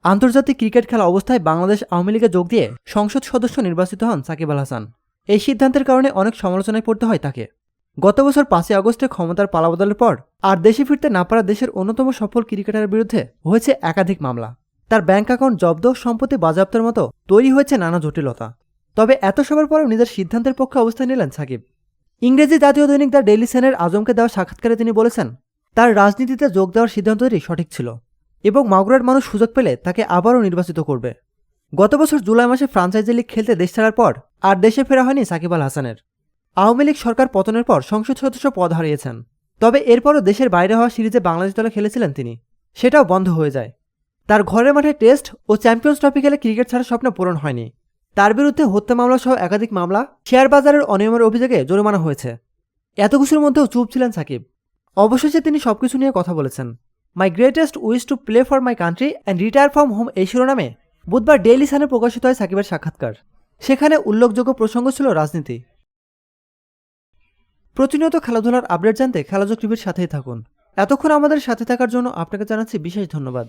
আন্তর্জাতিক ক্রিকেট খেলা অবস্থায় বাংলাদেশ আওয়ামী লীগে যোগ দিয়ে সংসদ সদস্য নির্বাচিত হন সাকিব আল হাসান। এই সিদ্ধান্তের কারণে অনেক সমালোচনায় পড়তে হয় তাকে। গত বছর ৫ই আগস্টে ক্ষমতার পালাবদলের পর আর দেশে ফিরতে না পারা দেশের অন্যতম সফল ক্রিকেটারের বিরুদ্ধে হয়েছে একাধিক মামলা। তার ব্যাংক অ্যাকাউন্ট জব্দ, সম্পত্তি বাজেয়াপ্তের মতো তৈরি হয়েছে নানা জটিলতা। তবে এত সবার পরেও নিজের সিদ্ধান্তের পক্ষে অবস্থান নিলেন সাকিব। ইংরেজি জাতীয় দৈনিক দ্য ডেইলি সানের আজমকে দেওয়া সাক্ষাৎকারে তিনি বলেছেন, তার রাজনীতিতে যোগ দেওয়ার সিদ্ধান্তটি সঠিক ছিল এবং মাগুরার মানুষ সুযোগ পেলে তাকে আবারও নির্বাচিত করবে। গত বছর জুলাই মাসে ফ্রাঞ্চাইজি লিগ খেলতে দেশ ছাড়ার পর আর দেশে ফেরা হয়নি সাকিব আল হাসানের। আওয়ামী লীগ সরকার পতনের পর সংসদ সদস্য পদ হারিয়েছেন। তবে এরপরও দেশের বাইরে হওয়া সিরিজে বাংলাদেশ দলে খেলেছিলেন তিনি, সেটাও বন্ধ হয়ে যায়। তার ঘরের মাঠে টেস্ট ও চ্যাম্পিয়ন্স ট্রফি খেলে ক্রিকেট ছাড়ার স্বপ্ন পূরণ হয়নি। তার বিরুদ্ধে হত্যা মামলা সহ একাধিক মামলা, শেয়ার বাজারের অনিয়মের অভিযোগে জরিমানা হয়েছে। এত কিছুর মধ্যেও চুপ ছিলেন সাকিব। অবশেষে তিনি সবকিছু নিয়ে কথা বলেছেন। My greatest wish to play for my country and retire from home এই শিরোনামে বুধবার ডেইলি সানে প্রকাশিত হয় সাকিবের সাক্ষাৎকার। সেখানে উল্লেখযোগ্য প্রসঙ্গ ছিল রাজনীতি। প্রতিনিয়ত খেলাধুলার আপডেট জানতে খেলাযোগ টিভির সাথেই থাকুন। এতক্ষণ আমাদের সাথে থাকার জন্য আপনাকে জানাচ্ছি বিশেষ ধন্যবাদ।